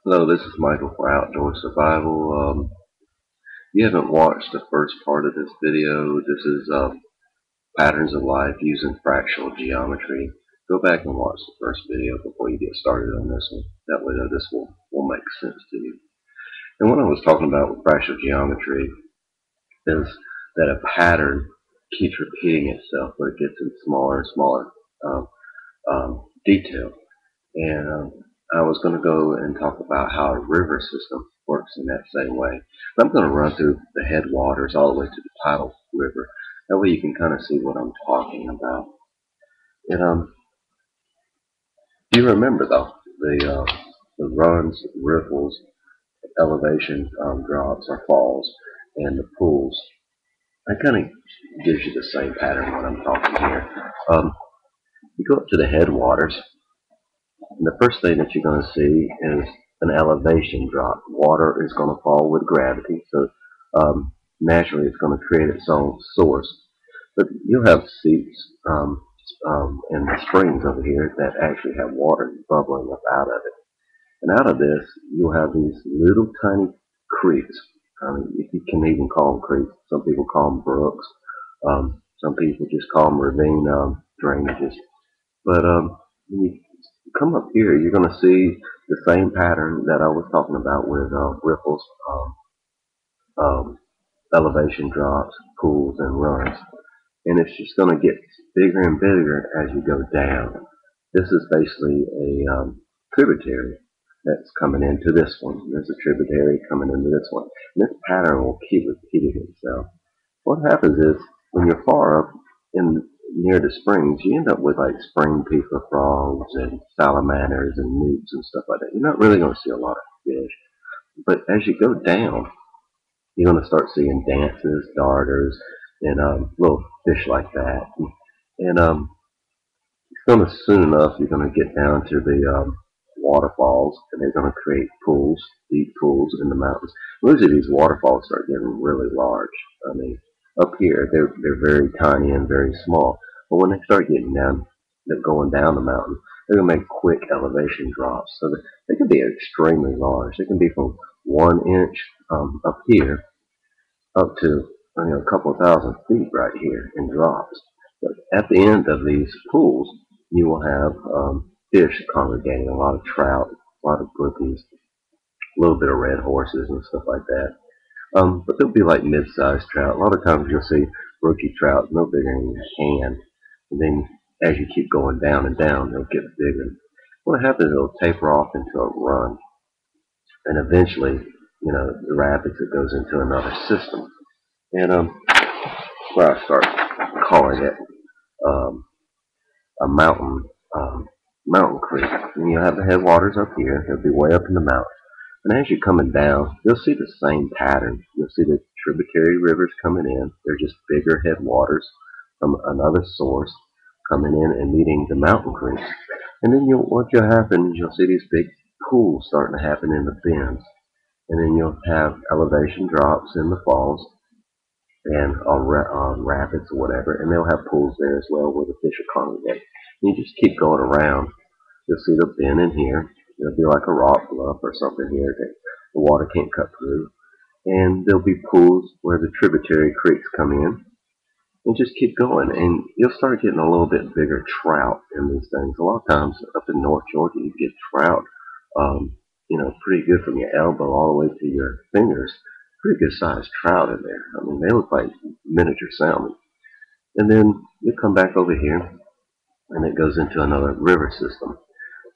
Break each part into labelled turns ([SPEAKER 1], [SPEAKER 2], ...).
[SPEAKER 1] Hello, this is Michael for Outdoor Survival. If you haven't watched the first part of this video, this is patterns of life using fractal geometry. Go back and watch the first video before you get started on this one. That way this will make sense to you. And what I was talking about with fractal geometry is that a pattern keeps repeating itself, but it gets in smaller and smaller detail. And I was going to go and talk about how a river system works in that same way. I'm going to run through the headwaters all the way to the tidal river. That way you can kind of see what I'm talking about. And do you remember though the runs, riffles, elevation drops or falls, and the pools? That kind of gives you the same pattern when I'm talking here. You go up to the headwaters. And the first thing that you're going to see is an elevation drop. Water is going to fall with gravity, so naturally it's going to create its own source. But you'll have seeps and springs over here that actually have water bubbling up out of it. And out of this, you'll have these little tiny creeks. I mean, if you can even call them creeks. Some people call them brooks. Some people just call them ravine drainages. But when you come up here, you're going to see the same pattern that I was talking about with ripples, um, elevation drops, pools, and runs. And it's just going to get bigger and bigger as you go down. This is basically a tributary that's coming into this one. There's a tributary coming into this one. And this pattern will keep repeating itself. What happens is when you're far up in near the springs, you end up with like spring pizza frogs and salamanders and newts and stuff like that. You're not really going to see a lot of fish. But as you go down, you're going to start seeing dances, darters, and little fish like that. And it's going to soon enough, you're going to get down to the waterfalls, and they're going to create pools, deep pools in the mountains. Usually these waterfalls start getting really large. I mean, up here, they're very tiny and very small. But when they start getting down, they're going down the mountain, they're going to make quick elevation drops. So that they can be extremely large. They can be from 1 inch up here up to a couple of thousand feet right here in drops. But at the end of these pools, you will have fish congregating, a lot of trout, a lot of brookies, a little bit of red horses and stuff like that. But they'll be like mid-sized trout. A lot of times you'll see rookie trout no bigger than your hand. And then as you keep going down and down, they'll get bigger. What happens is it'll taper off into a run. And eventually, the rapids, it goes into another system. And where I start calling it a mountain creek. And you have the headwaters up here. They'll be way up in the mountain. And as you're coming down, you'll see the same pattern. You'll see the tributary rivers coming in. They're just bigger headwaters from another source coming in and meeting the mountain creek. And then what will happen is you'll see these big pools starting to happen in the bends. And then you'll have elevation drops in the falls and on rapids or whatever. And they'll have pools there as well where the fish will congregate. And you just keep going around. You'll see the bend in here. There'll be like a rock bluff or something here that the water can't cut through. And there'll be pools where the tributary creeks come in. And just keep going. And you'll start getting a little bit bigger trout in these things. A lot of times up in North Georgia, you get trout, pretty good from your elbow all the way to your fingers. Pretty good sized trout in there. I mean, they look like miniature salmon. And then you come back over here, and it goes into another river system.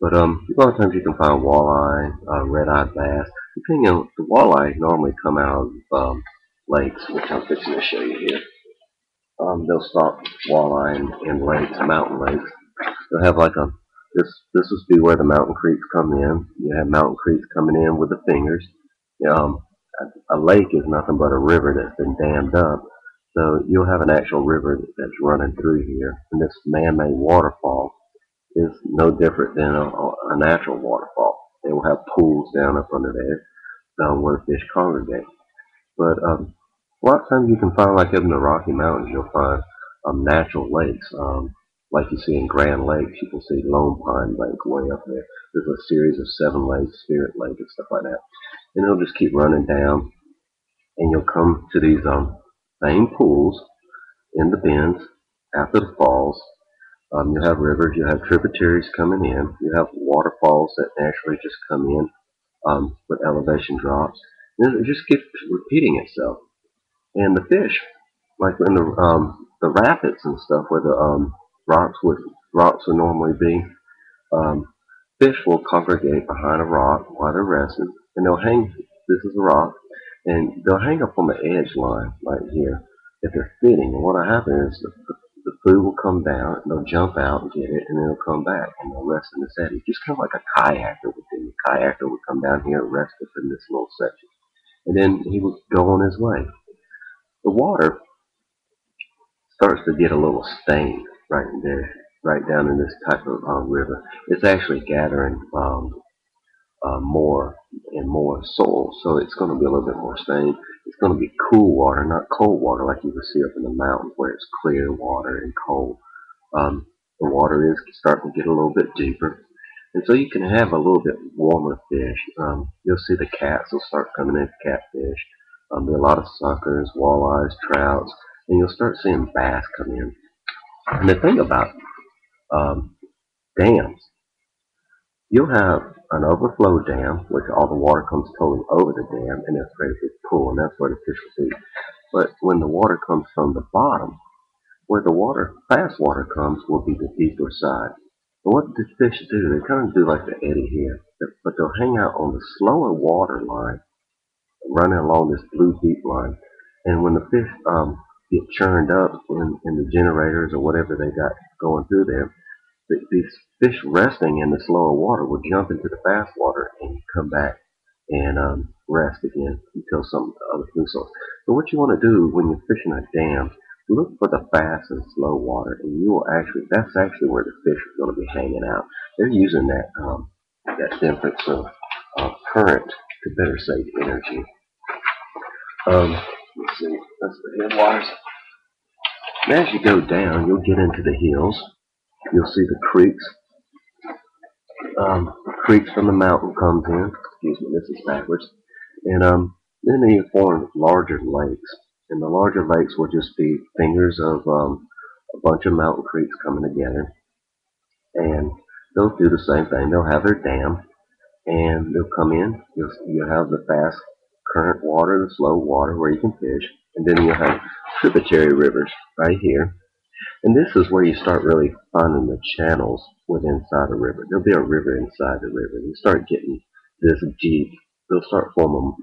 [SPEAKER 1] But a lot of times you can find walleye, red-eyed bass. Depending on the walleye, normally come out of lakes, which I'm fixing to show you here. They'll stop walleye in lakes, mountain lakes. They'll have like this will be where the mountain creeks come in. You have mountain creeks coming in with the fingers. A lake is nothing but a river that's been dammed up. So you'll have an actual river that's running through here. And this man-made waterfall is no different than a natural waterfall. They will have pools down up under there where fish congregate. But a lot of times you can find, like up in the Rocky Mountains, you'll find natural lakes. Like you see in Grand Lakes, you can see Lone Pine Lake way up there. There's a series of 7 lakes, Spirit Lake, and stuff like that. And it'll just keep running down, and you'll come to these same pools in the bends after the falls. You have rivers, you have tributaries coming in, you have waterfalls that naturally just come in with elevation drops. And it just keeps repeating itself. And the fish, like in the rapids and stuff where the rocks would rocks would normally be, um, fish will congregate behind a rock while they're resting, and they'll hang. This is a rock, and they'll hang up on the edge line right here if they're feeding. And what'll happen is the food will come down, and they'll jump out and get it, and then it'll come back, and they'll rest in this eddy. Just kind of like a kayaker would do. The kayaker would come down here and rest within this little section, and then he would go on his way. The water starts to get a little stained right in there, right down in this type of river. It's actually gathering more and more soil, so it's going to be a little bit more stained. It's going to be cool water, not cold water like you would see up in the mountains where it's clear water and cold. The water is starting to get a little bit deeper, and so you can have a little bit warmer fish. You'll see the cats will start coming in, catfish. There'll be a lot of suckers, walleyes, trouts, and you'll start seeing bass come in. And the thing about um, dams, you'll have an overflow dam, which all the water comes totally over the dam, and that's a great big pool, and that's where the fish will be. But when the water comes from the bottom, where the water, fast water comes, will be the deeper side. And what the fish do, they kind of do like the eddy here, but they'll hang out on the slower water line, running along this blue deep line. And when the fish get churned up in the generators or whatever they got going through there, these fish resting in the slower water will jump into the fast water and come back and rest again until some other food source. So what you want to do when you're fishing a dam, look for the fast and slow water, and you will actually, that's actually where the fish are going to be hanging out. They're using that difference of current to better save energy. Let's see, that's the headwaters. And as you go down, you'll get into the hills. You'll see the creeks. Creeks from the mountain comes in. Excuse me, this is backwards. And then you form larger lakes. And the larger lakes will just be fingers of a bunch of mountain creeks coming together. And they'll do the same thing. They'll have their dam, and they'll come in. You'll have the fast current water, the slow water where you can fish. And then you'll have tributary rivers right here. And this is where you start really finding the channels within inside a river. There'll be a river inside the river. You start getting this deep. They'll start forming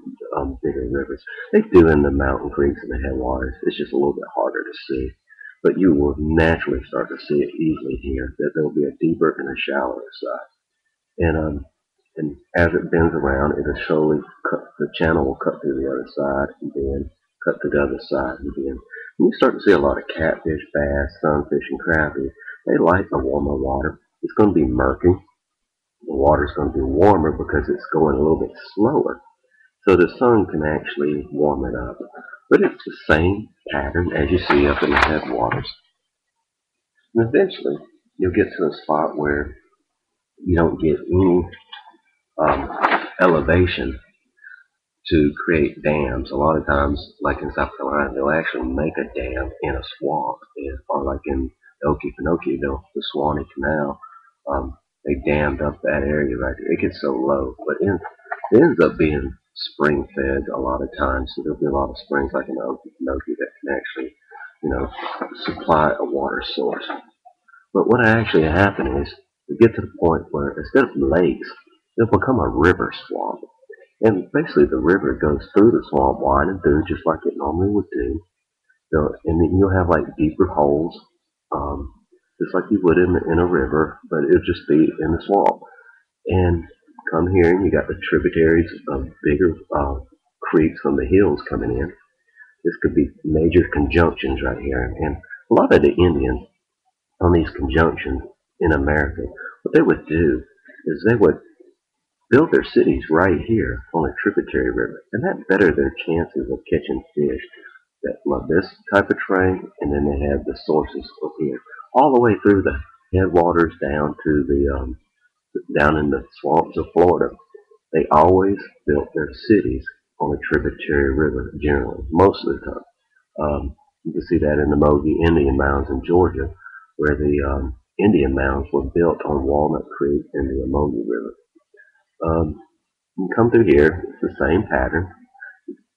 [SPEAKER 1] bigger rivers. They do in the mountain creeks and the headwaters. It's just a little bit harder to see. But you will naturally start to see it easily here, that there'll be a deeper and a shallower side. And as it bends around, it'll slowly cut, the channel will cut through the other side, and then cut to the other side, and then you start to see a lot of catfish, bass, sunfish, and crayfish. They like the warmer water. It's going to be murky. The water's going to be warmer because it's going a little bit slower. So the sun can actually warm it up. But it's the same pattern as you see up in the headwaters. And eventually, you'll get to a spot where you don't get any elevation to create dams. A lot of times, like in South Carolina, they'll actually make a dam in a swamp, or like in Okefenokee, the Swanee Canal, they dammed up that area right there. It gets so low, but it ends up being spring fed a lot of times. So there'll be a lot of springs like in Okefenokee that can actually, supply a water source. But what actually happens is we get to the point where instead of lakes, it'll become a river swamp. And basically the river goes through the swamp, winding through just like it normally would do. And then you'll have like deeper holes, just like you would in a river, but it'll just be in the swamp. And come here and you got the tributaries of bigger creeks from the hills coming in. This could be major conjunctions right here. And a lot of the Indians on these conjunctions in America, what they would do is they would build their cities right here on a tributary river, and that better their chances of catching fish that love this type of terrain. And then they have the sources up here, all the way through the headwaters down to the down in the swamps of Florida, they always built their cities on a tributary river, generally, most of the time. You can see that in the Mogi Indian Mounds in Georgia, where the Indian Mounds were built on Walnut Creek and the Mogi River. You come through here, it's the same pattern.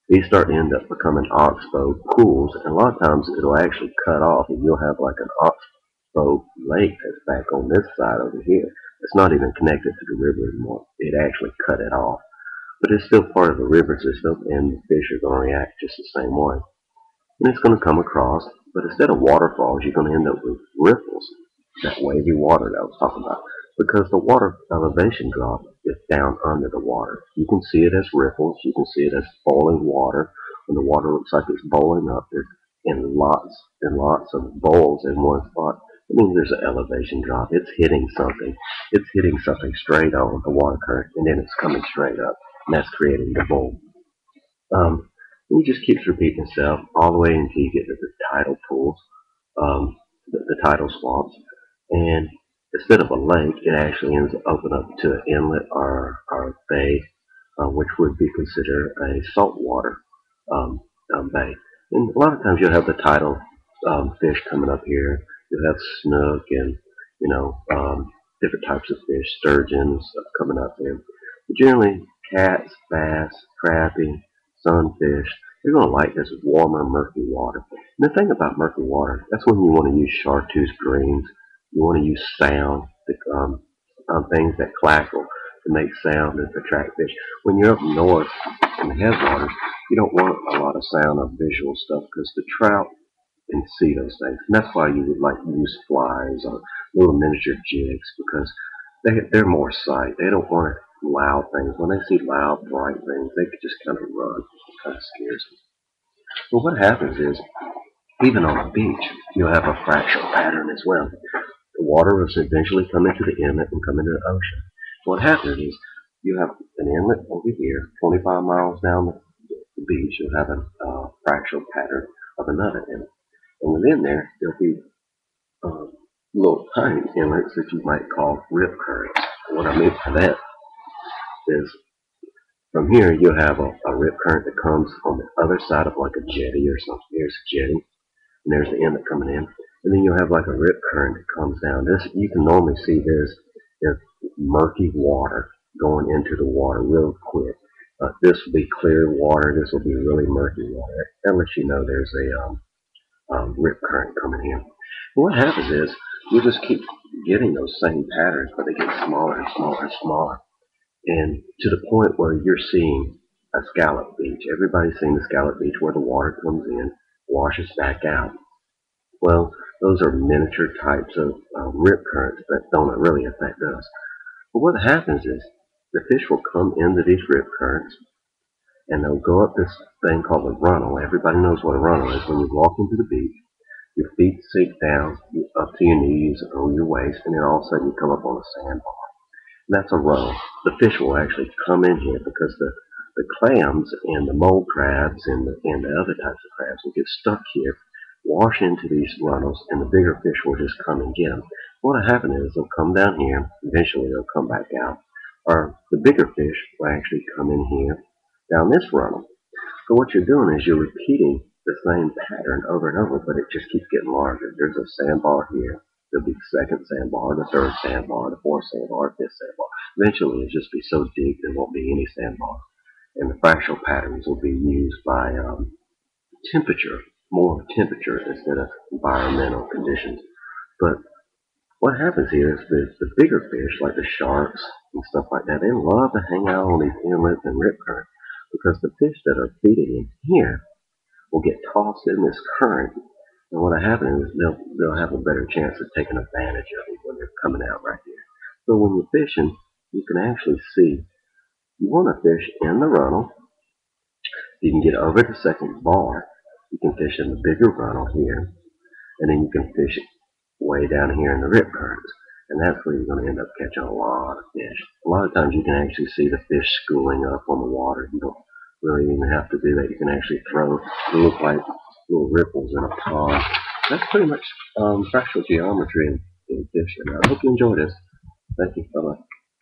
[SPEAKER 1] These start to end up becoming oxbow pools, and a lot of times it'll actually cut off, and you'll have like an oxbow lake that's back on this side over here. It's not even connected to the river anymore. It actually cut it off. But it's still part of the river system, and the fish are going to react just the same way. And it's going to come across, but instead of waterfalls, you're going to end up with riffles, that wavy water that I was talking about, because the water elevation drop is down under the water. You can see it as riffles, you can see it as boiling water. When the water looks like it's boiling up in lots and lots of bowls in one spot, it means there's an elevation drop. It's hitting something. It's hitting something straight on the water current, and then it's coming straight up, and that's creating the bowl. It just keeps repeating itself all the way until you get to the tidal pools, the tidal swamps, and instead of a lake, it actually ends up opening up to an inlet or a bay, which would be considered a saltwater bay. And a lot of times you'll have the tidal fish coming up here. You'll have snook and different types of fish, sturgeon and stuff coming up there. But generally, cats, bass, crappie, sunfish, they're going to like this warmer, murky water. And the thing about murky water, that's when you want to use chartreuse greens. You want to use sound, things that clackle to make sound and attract fish. When you're up north in the headwaters, you don't want a lot of sound or visual stuff because the trout can see those things. And that's why you would like to use flies or little miniature jigs because they're more sight. They don't want loud things. When they see loud, bright things, they could just kind of run. It kind of scares them. Well, what happens is, even on the beach, you'll have a fractal pattern as well. The water will eventually come into the inlet and come into the ocean. What happens is, you have an inlet over here, 25 miles down the beach, you'll have a fractal pattern of another inlet. And within there, there'll be little tiny inlets that you might call rip currents. What I mean by that is from here you'll have a rip current that comes on the other side of like a jetty or something. Here's a jetty, and there's the inlet coming in. And then you'll have like a rip current that comes down. This you can normally see this as murky water going into the water real quick. This will be clear water. This will be really murky water. That lets you know there's a rip current coming in. And what happens is you just keep getting those same patterns, but they get smaller and smaller and smaller. And to the point where you're seeing a scallop beach. Everybody's seen the scallop beach where the water comes in, washes back out. Well, those are miniature types of rip currents that don't really affect us. But what happens is the fish will come into these rip currents and they'll go up this thing called a runnel. Everybody knows what a runnel is. When you walk into the beach, your feet sink down up to your knees or your waist, and then all of a sudden you come up on a sandbar. That's a runnel. The fish will actually come in here because the clams and the mole crabs and the other types of crabs will get stuck here, wash into these runnels, and the bigger fish will just come and get them. What will happen is they'll come down here, eventually they'll come back out, or the bigger fish will actually come in here down this runnel. So what you're doing is you're repeating the same pattern over and over, but it just keeps getting larger. There's a sandbar here. There'll be the second sandbar, the third sandbar, the fourth sandbar, fifth sandbar. Eventually, it'll just be so deep there won't be any sandbar. And the fractal patterns will be used by temperature, more temperature instead of environmental conditions. But what happens here is the bigger fish, like the sharks and stuff like that, they love to hang out on these inlets and rip currents because the fish that are feeding in here will get tossed in this current. And what will happen is they'll have a better chance of taking advantage of it when they're coming out right here. So when you're fishing, you can actually see you want to fish in the runnel. You can get over the second bar. You can fish in the bigger runnel here, and then you can fish it way down here in the rip currents. And that's where you're going to end up catching a lot of fish. A lot of times you can actually see the fish schooling up on the water. You don't really even have to do that. You can actually throw, they look like little ripples in a pond. That's pretty much fractal geometry in fishing. I hope you enjoyed this. Thank you. Bye-bye.